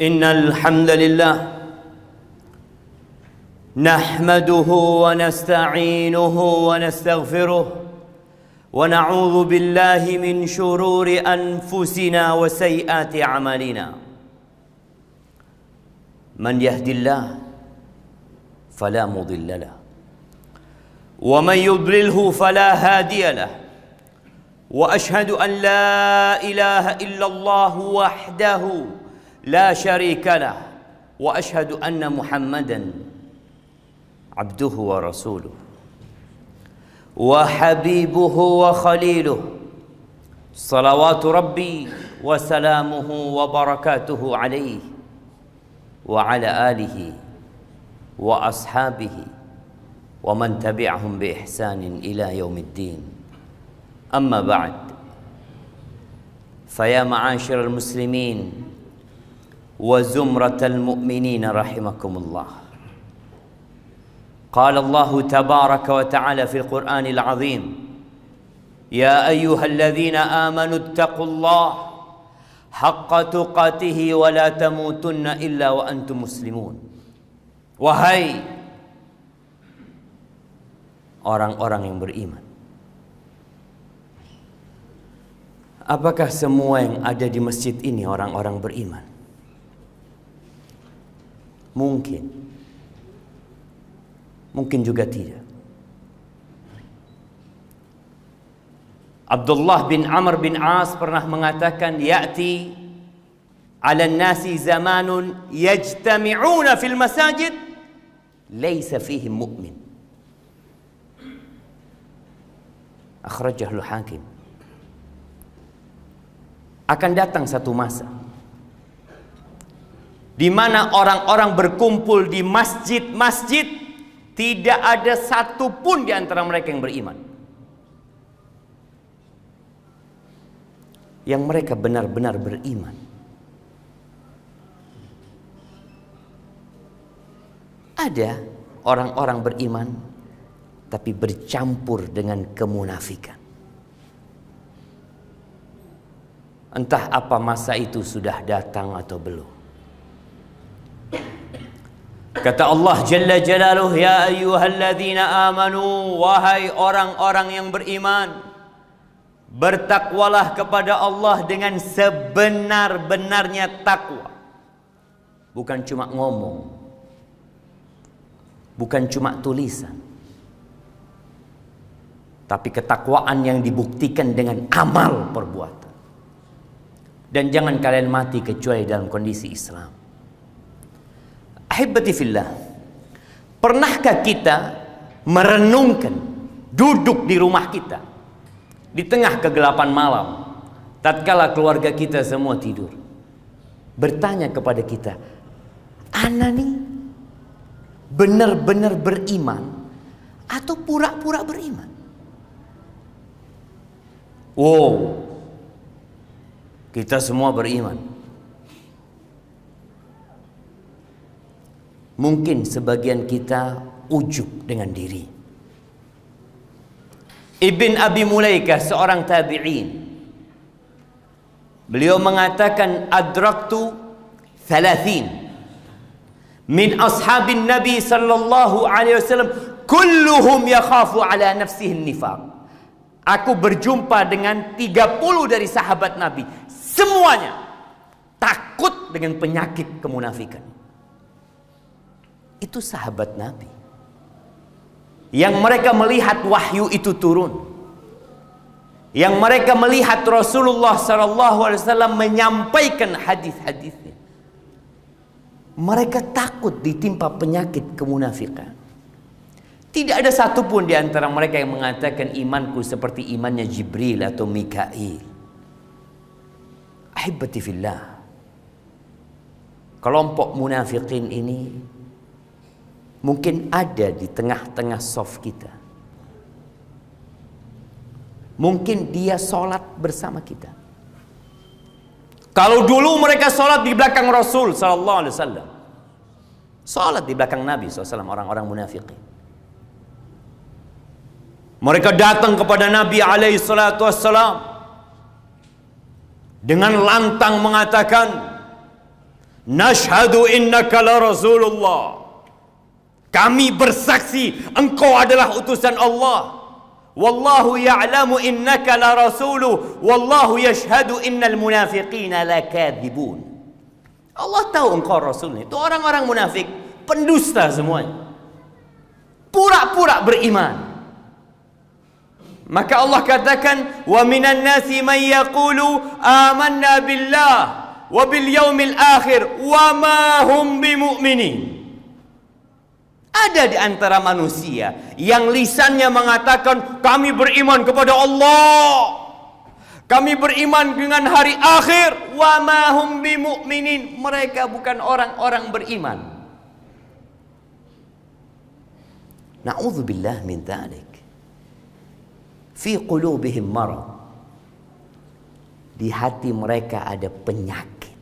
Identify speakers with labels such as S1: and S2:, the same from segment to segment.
S1: Innal hamdalillah nahmaduhu wa nasta'inuhu wa nastaghfiruh wa na'udzu billahi min shururi anfusina wa sayyiati a'malina. Man yahdillah fala mudilla lahu wa man yudlilhu fala hadiya lahu. Wa ashhadu an la ilaha illallah wahdahu la syarika lah wa ashhadu anna Muhammadan abduhu wa rasuluh wa habibuhu wa khaliluh salawatu rabbi wa salamuhu wa barakatuhu alaihi wa ala alihi wa ashabihi wa man tabi'ahum bi ihsanin ila yaumiddin. Amma ba'd, faya ma'asyiral muslimin wa zumratal mu'minin rahimakumullah. Qala Allah tabaraka wa ta'ala fil Qur'anil azim, ya ayyuhalladzina amanu ittaqullaha haqqa tuqatih wa la tamutunna illa wa antum muslimun. Wahai orang-orang yang beriman, apakah semua yang ada di masjid ini orang-orang beriman? Mungkin. Mungkin juga tidak. Abdullah bin Amr bin As pernah mengatakan, ya'ti 'ala an-nasi zamanun yajtami'una fil masajid laysa fihim mu'min. Akhrajahu al-Hakim. Akan datang satu masa di mana orang-orang berkumpul di masjid-masjid, tidak ada satupun di antara mereka yang beriman, yang mereka benar-benar beriman. Ada orang-orang beriman tapi bercampur dengan kemunafikan. Entah apa masa itu sudah datang atau belum. Kata Allah Jalla Jalaluh, ya ayyuhalladzina amanu, wahai orang-orang yang beriman, bertakwalah kepada Allah dengan sebenar-benarnya takwa. Bukan cuma ngomong, bukan cuma tulisan, tapi ketakwaan yang dibuktikan dengan amal perbuatan. Dan jangan kalian mati kecuali dalam kondisi Islam. Ahibati fillah, pernahkah kita merenungkan, duduk di rumah kita di tengah kegelapan malam, tatkala keluarga kita semua tidur, bertanya kepada kita, ana nih benar-benar beriman atau pura-pura beriman? Wow, kita semua beriman. Mungkin sebagian kita ujub dengan diri. Ibn Abi Mulaikah, seorang tabi'in, beliau mengatakan, adraktu 30 min ashabin Nabi sallallahu alaihi wasallam kulluhum yakhafu ala nafsihi nifaq. Aku berjumpa dengan 30 dari sahabat Nabi, semuanya takut dengan penyakit kemunafikan. Itu sahabat Nabi yang mereka melihat wahyu itu turun, yang mereka melihat Rasulullah SAW menyampaikan hadis-hadisnya. Mereka takut ditimpa penyakit kemunafikan. Tidak ada satupun di antara mereka yang mengatakan imanku seperti imannya Jibril atau Mikail. Ahibati fillah, kelompok munafikin ini mungkin ada di tengah-tengah saf kita. Mungkin dia sholat bersama kita. Kalau dulu mereka sholat di belakang Rasul sallallahu alaihi wasallam, sholat di belakang Nabi SAW, orang-orang munafikin. Mereka datang kepada Nabi alaihi salatu wassalam dengan lantang mengatakan, Nashhadu innaka la Rasulullah. Kami bersaksi engkau adalah utusan Allah. Wallahu ya'lamu innaka la rasuluh. Wallahu yashhadu innal munafiqina lakadzibun. Allah tahu engkau rasulnya. Itu orang-orang munafik, pendusta semuanya. Pura-pura beriman. Maka Allah katakan, wa minan nasi man yaqulu amanna billah wa bil yaumil akhir wa ma hum bimu'minin. Ada di antara manusia yang lisannya mengatakan kami beriman kepada Allah, kami beriman dengan hari akhir, wa ma hum bimu'minin. Mereka bukan orang-orang beriman. Na'udzubillah min dzalik. Fi qulubihim marad. Di hati mereka ada penyakit.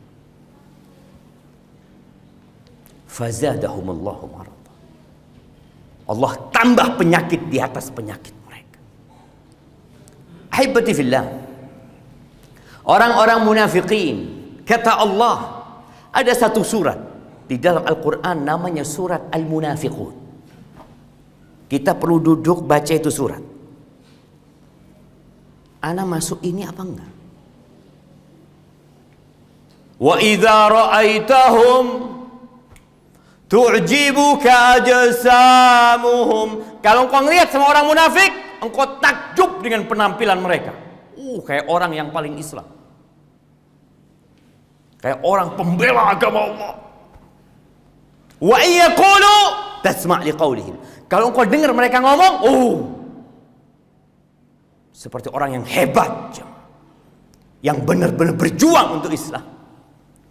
S1: Fazadahumullahu marad. Allah tambah penyakit di atas penyakit mereka. Ahibati fillah, orang-orang munafikin, kata Allah, ada satu surat di dalam Al-Quran namanya surat Al-Munafiqun. Kita perlu duduk baca itu surat. Ana masuk ini apa enggak? Wa idza ra'aitahum tu'jibuka ajsamuhum. Kalau engkau ngelihat sama orang munafik, engkau takjub dengan penampilan mereka. Kayak orang yang paling Islam. Kayak orang pembela agama Allah. Wa iyaqulu tasma' liqaulihim. Kalau engkau dengar mereka ngomong, seperti orang yang hebat, yang benar-benar berjuang untuk Islam.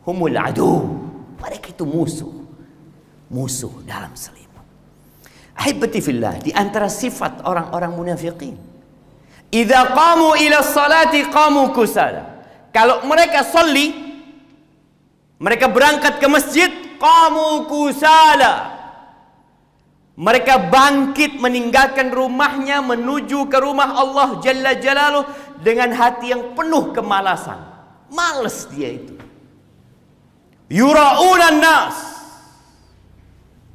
S1: Humul adu. Mereka itu musuh dalam selimut. Ahibati fillah, di antara sifat orang-orang munafikin, idza qamu ila salati qamu kusala. Kalau mereka sholli, mereka berangkat ke masjid, qamu kusala. Mereka bangkit meninggalkan rumahnya menuju ke rumah Allah Jalla Jalaluh dengan hati yang penuh kemalasan. Males dia itu. Yura'unan nas.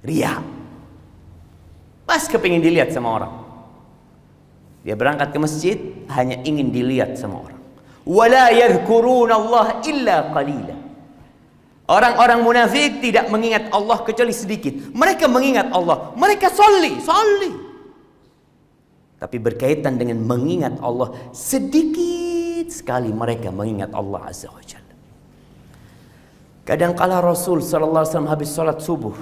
S1: Riya. Pas kepingin dilihat sama orang. Dia berangkat ke masjid hanya ingin dilihat sama orang. Wala yadhkuruna Allah illa qalila. Orang-orang munafik tidak mengingat Allah kecuali sedikit. Mereka mengingat Allah. Mereka sholli. Tapi berkaitan dengan mengingat Allah, sedikit sekali mereka mengingat Allah Azza wa Jalla. Kadangkala Rasul sallallahu alaihi wasallam habis salat subuh,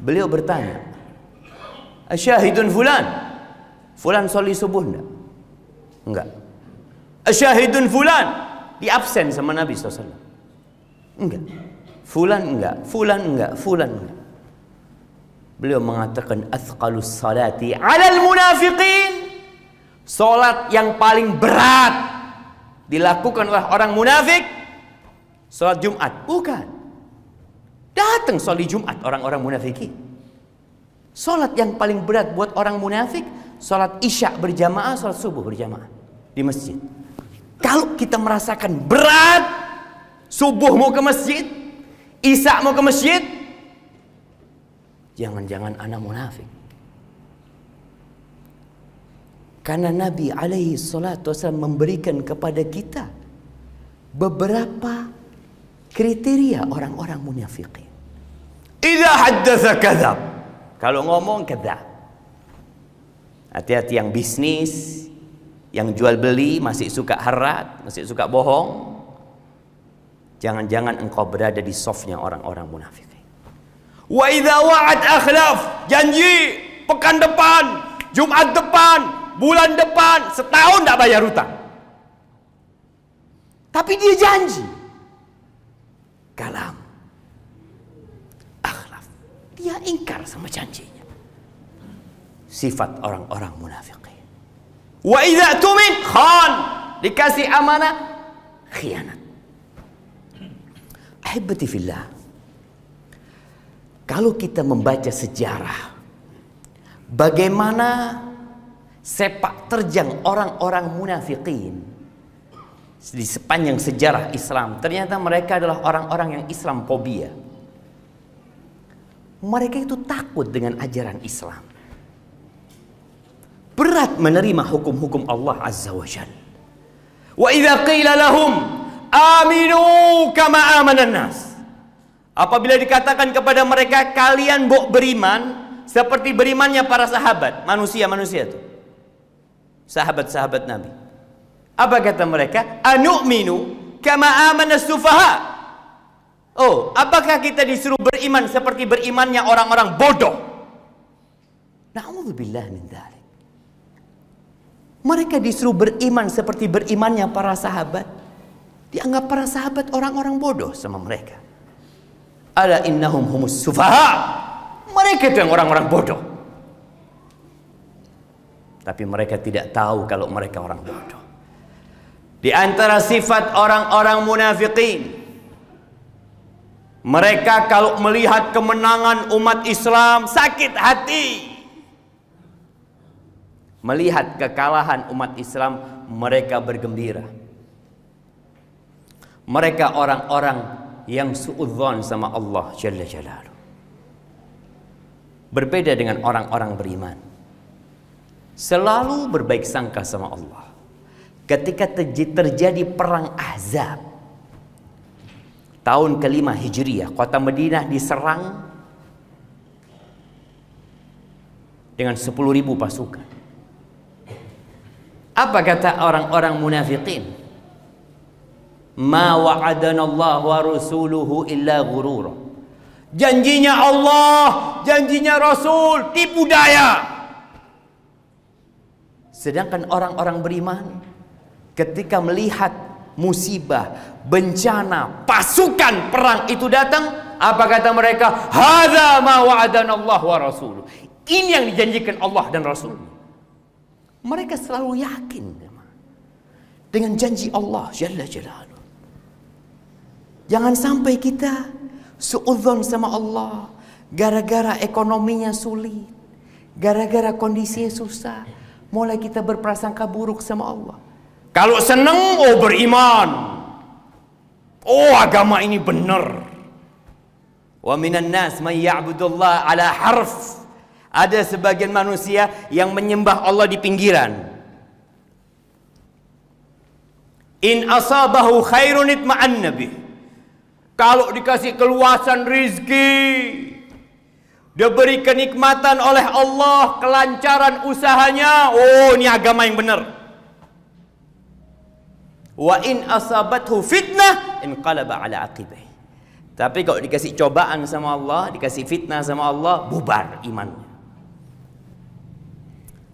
S1: beliau bertanya, "Asyahidun fulan? Fulan sholli subuh enggak?" Enggak. "Asyahidun fulan?" Di absen sama Nabi sallallahu alaihi wasallam. Enggak. Fulan enggak, fulan enggak, fulan enggak. Beliau mengatakan athqalus salati 'alal munafiqin. Salat yang paling berat dilakukan oleh orang munafik salat Jumat. Bukan. Datang salat Jumat orang-orang munafikin. Salat yang paling berat buat orang munafik salat Isya berjamaah, salat subuh berjamaah di masjid. Kalau kita merasakan berat, subuh mau ke masjid, Isya mau ke masjid, jangan-jangan anak munafik. Karena Nabi alaihi salatu wasallam memberikan kepada kita beberapa kriteria orang-orang munafikin. Idza haddatsa kadzab. Kalau ngomong kadzab. Hati-hati yang bisnis, yang jual beli masih suka harat, masih suka bohong. Jangan-jangan engkau berada di softnya orang-orang munafik. Wa idza wa'ad akhlaf. Janji pekan depan, Jumat depan, bulan depan, setahun tak bayar hutang. Tapi dia janji. Kalam. Akhlaf. Dia ingkar sama janjinya. Sifat orang-orang munafik. Wa idza tumin khan. Dikasih amanah, khianat. Ahibati fillah, kalau kita membaca sejarah bagaimana sepak terjang orang-orang munafikin di sepanjang sejarah Islam, ternyata mereka adalah orang-orang yang Islamfobia. Mereka itu takut dengan ajaran Islam. Berat menerima hukum-hukum Allah Azza wa Jalla. Wa idza qila lahum aminu kama amanan nas. Apabila dikatakan kepada mereka, kalian beriman seperti berimannya para sahabat, manusia-manusia itu, sahabat-sahabat Nabi. Apa kata mereka? Anu'minu kama amanas sufaha. Oh, apakah kita disuruh beriman seperti berimannya orang-orang bodoh? Na'udzubillah min dzalik. Mereka disuruh beriman seperti berimannya para sahabat. Dianggap para sahabat orang-orang bodoh sama mereka. Ala innahum humus sufaha. Mereka itu yang orang-orang bodoh. Tapi mereka tidak tahu kalau mereka orang bodoh. Di antara sifat orang-orang munafikin, mereka kalau melihat kemenangan umat Islam sakit hati. Melihat kekalahan umat Islam, mereka bergembira. Mereka orang-orang yang suudzon sama Allah Jalla Jalaluh. Berbeda dengan orang-orang beriman, selalu berbaik sangka sama Allah. Ketika terjadi perang Ahzab tahun ke-5 Hijriah, kota Madinah diserang dengan 10.000 pasukan. Apa kata orang-orang munafikin? Ma wa'adana Allah wa rasuluhu illa ghurura. Janjinya Allah, janjinya Rasul, tipu daya. Sedangkan orang-orang beriman ketika melihat musibah, bencana, pasukan perang itu datang, apa kata mereka? Hadza ma wa'adana Allah wa rasuluhu. Ini yang dijanjikan Allah dan Rasul. Mereka selalu yakin dengan janji Allah Jalla Jalaluh. Jangan sampai kita suudzon sama Allah gara-gara ekonominya sulit, gara-gara kondisinya susah, mulai kita berprasangka buruk sama Allah. Kalau senang, oh beriman, oh agama ini benar. Wa minan nas man ya'budullah ala harf. Ada sebagian manusia yang menyembah Allah di pinggiran. In asabahu khairun itma'anna bih. Kalau dikasih keluasan rizki, diberi kenikmatan oleh Allah, kelancaran usahanya, oh ini agama yang benar. Wa in asabathu fitnah inqalaba ala aqibih. Tapi kalau dikasih cobaan sama Allah, dikasih fitnah sama Allah, bubar imannya.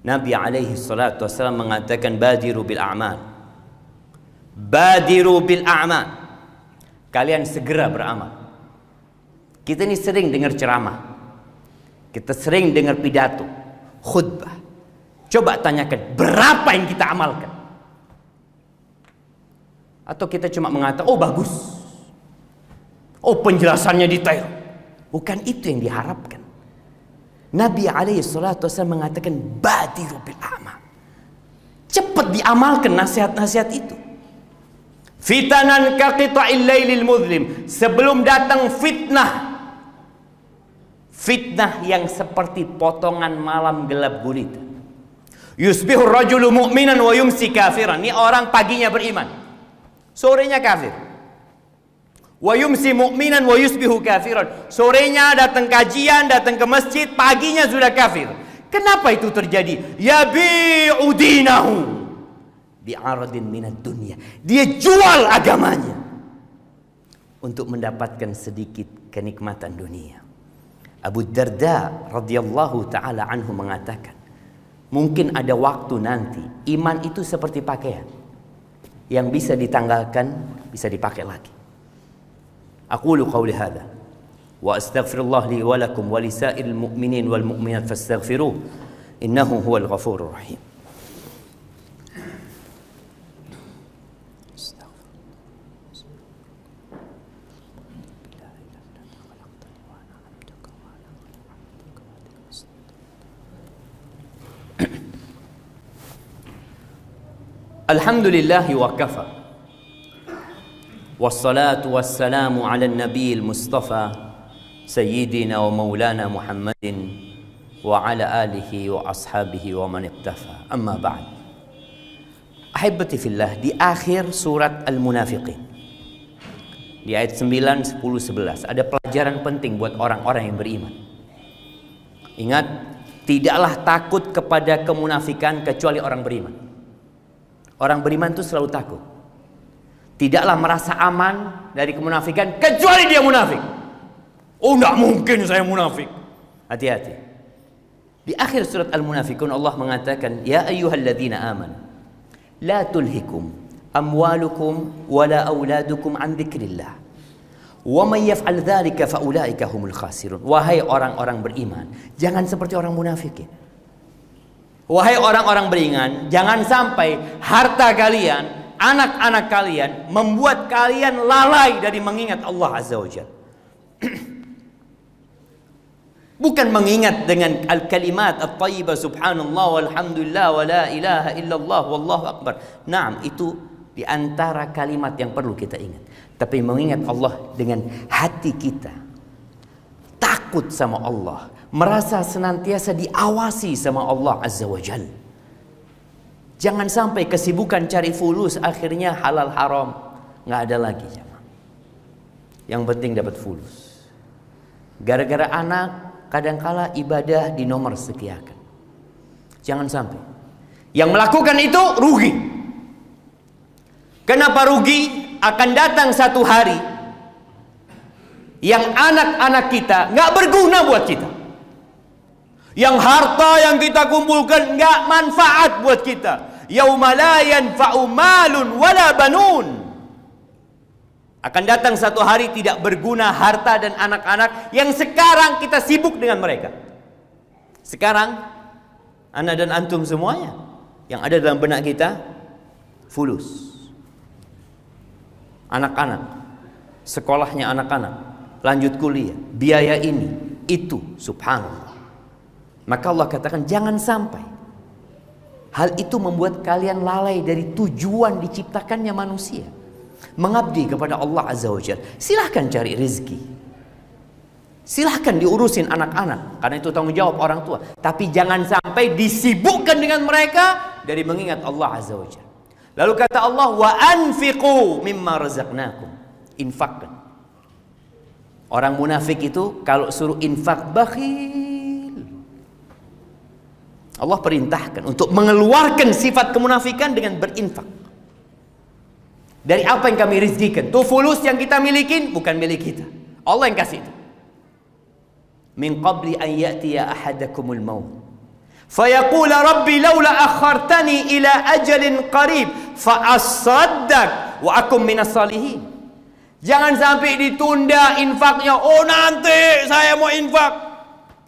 S1: Nabi alaihi salatu wassalam mengatakan badiru bil a'mal. Badiru bil a'mal. Kalian segera beramal. Kita ini sering dengar ceramah. Kita sering dengar pidato, khutbah. Coba tanyakan, berapa yang kita amalkan? Atau kita cuma mengatakan, oh bagus. Oh penjelasannya detail. Bukan itu yang diharapkan. Nabi alaihi salatu wasallam mengatakan badiru bil amal. Cepat diamalkan nasihat-nasihat itu. Fitanan ka qita'il lailil muzlim. Sebelum datang fitnah. Fitnah yang seperti potongan malam gelap gulita. Yusbihu rajulu mu'minan wa yumsi kafiran. Ini orang paginya beriman, sorenya kafir. Wa yumsi mu'minan wa yusbihu kafiran. Sorenya datang kajian, datang ke masjid, paginya sudah kafir. Kenapa itu terjadi? Yabi'u dinahu bi'aradin minad dunya. Dia jual agamanya untuk mendapatkan sedikit kenikmatan dunia. Abu Darda radhiyallahu taala anhu mengatakan, mungkin ada waktu nanti iman itu seperti pakaian yang bisa ditanggalkan, bisa dipakai lagi. Aqulu qawli hadha wa astaghfirullah li wa lakum wa lisairil mu'minin wal mu'minat fastaghfiruh innahu huwal ghafurur rahim. Alhamdulillahi wa kafa wassalatu wassalamu ala nabiyil mustafa sayyidina wa maulana Muhammadin wa ala alihi wa ashabihi wa man iktafa. Amma ba'd. Ahibati fillah, di akhir surat Al-Munafiqin, di ayat 9, 10, 11 ada pelajaran penting buat orang-orang yang beriman. Ingat, tidaklah takut kepada kemunafikan kecuali orang beriman. Orang beriman itu selalu takut. Tidaklah merasa aman dari kemunafikan kecuali dia munafik. Oh, enggak mungkin saya munafik. Hati-hati. Di akhir surat Al-Munafiqun Allah mengatakan, ya ayyuhalladzina amanu la tulhikum amwalukum wala auladukum an dzikrillah wa may yaf'al dzalika fa ulaika humul khasirun. Wahai orang-orang beriman, jangan seperti orang munafikin. Wahai orang-orang beriman, jangan sampai harta kalian, anak-anak kalian membuat kalian lalai dari mengingat Allah Azza wa Jalla. Bukan mengingat dengan al-kalimat at-tayyibah subhanallah walhamdulillah wa la ilaha illallah wallahu akbar. Naam, itu di antara kalimat yang perlu kita ingat. Tapi mengingat Allah dengan hati kita, takut sama Allah, merasa senantiasa diawasi sama Allah Azza wa Jalla. Jangan sampai kesibukan cari fulus akhirnya halal haram nggak ada lagi. Yang penting dapat fulus. Gara-gara anak kadangkala ibadah di nomor sekiakan. Jangan sampai. Yang melakukan itu rugi. Kenapa rugi? Akan datang satu hari yang anak-anak kita nggak berguna buat kita. Yang harta yang kita kumpulkan nggak manfaat buat kita. Yauma la yanfa'u malun wala banun. Akan datang satu hari tidak berguna harta dan anak-anak yang sekarang kita sibuk dengan mereka. Sekarang ana dan antum semuanya yang ada dalam benak kita fulus. Anak-anak, sekolahnya anak-anak, lanjut kuliah, biaya ini, itu, subhanallah. Maka Allah katakan jangan sampai hal itu membuat kalian lalai dari tujuan diciptakannya manusia. Mengabdi kepada Allah Azza wa Jalla. Silahkan cari rezeki, silahkan diurusin anak-anak, karena itu tanggung jawab orang tua. Tapi jangan sampai disibukkan dengan mereka dari mengingat Allah Azza wa Jalla. Lalu kata Allah, wa anfiqu mimma razaqnakum. Infakkan. Orang munafik itu kalau suruh infak bakhil. Allah perintahkan untuk mengeluarkan sifat kemunafikan dengan berinfak. Dari apa yang kami rizkikan. Tuh fulus yang kita milikin bukan milik kita, Allah yang kasih itu. Min qabli an ya'tiya ahadakumul maut fayaqula rabbi laula akhartani ila ajalin qarib fa asaddaq wa akum minas salihin. Jangan sampai ditunda infaknya. Oh, nanti saya mau infak,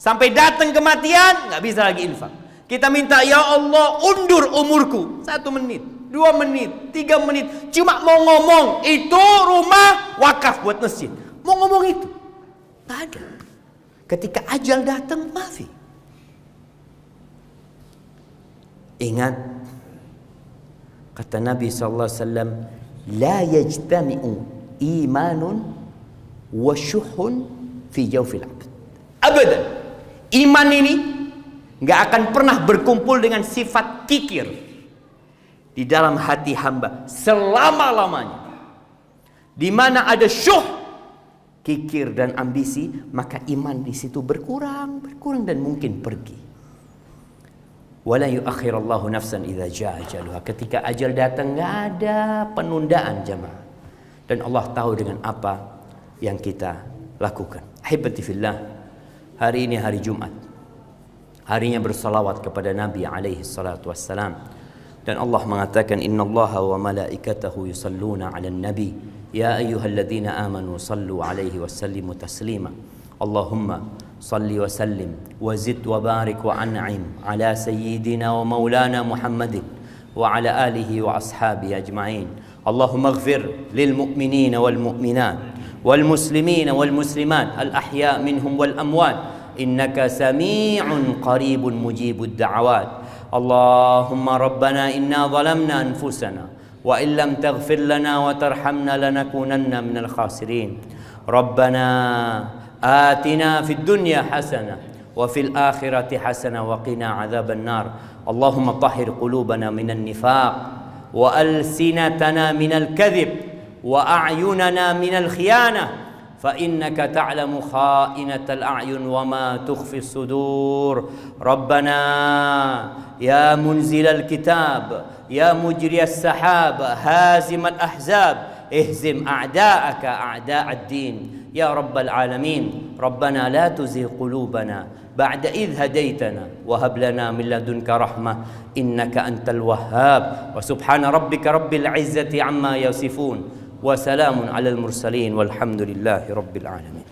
S1: sampai datang kematian nggak bisa lagi infak. Kita minta, ya Allah undur umurku 1 menit, 2 menit, 3 menit, cuma mau ngomong itu rumah wakaf buat masjid, mau ngomong itu nggak ada. Ketika ajal datang mafi. Ingat kata Nabi SAW, la yajtami'u imanun wa syuhun fi jawfil abd abadan. Iman ini nggak akan pernah berkumpul dengan sifat kikir di dalam hati hamba selama-lamanya. Di mana ada syuh, kikir dan ambisi, maka iman di situ berkurang dan mungkin pergi. Wala yuakhirallahu nafsan idza jaa ajaluha. Ketika ajal datang nggak ada penundaan jamaah. Dan Allah tahu dengan apa yang kita lakukan. Ahibati fillah, hari ini hari Jumat, harinya bersalawat kepada Nabi alaihi salatu wassalam. Dan Allah mengatakan, innallaha wa malaikatahu yusalluna 'alan nabi ya ayyuhalladzina amanu sallu 'alaihi wasallimu taslima. Allahumma salli wa sallim wa zid wa barik wa an'im ala sayyidina wa maulana Muhammadin wa ala alihi wa ashabihi ajma'in. Allahumma ighfir lil mu'minina wal mu'minat wal muslimina wal muslimat al ahya' minhum wal amwat innaka sami'un qaribun mujibud da'awat. Allahumma rabbana inna zalamna anfusana وإن لم تغفر لنا وترحمنا لنكونن من الخاسرين ربنا آتنا في الدنيا حسنة وفي الآخرة حسنة وقنا عذاب النار اللهم طهر قلوبنا من النفاق وألسنتنا من الكذب وأعيننا من الخيانة فإنك تعلم خائنة الأعين وما تخفي الصدور ربنا يا منزل الكتاب يا مجري السحاب هازم الأحزاب اهزم أعداءك أعداء الدين يا رب العالمين ربنا لا تزغ قلوبنا بعد إذ هديتنا وهب لنا من لدنك رحمة إنك أنت الوهاب وسبحان ربك رب العزة عما يصفون وسلام على المرسلين والحمد لله رب العالمين.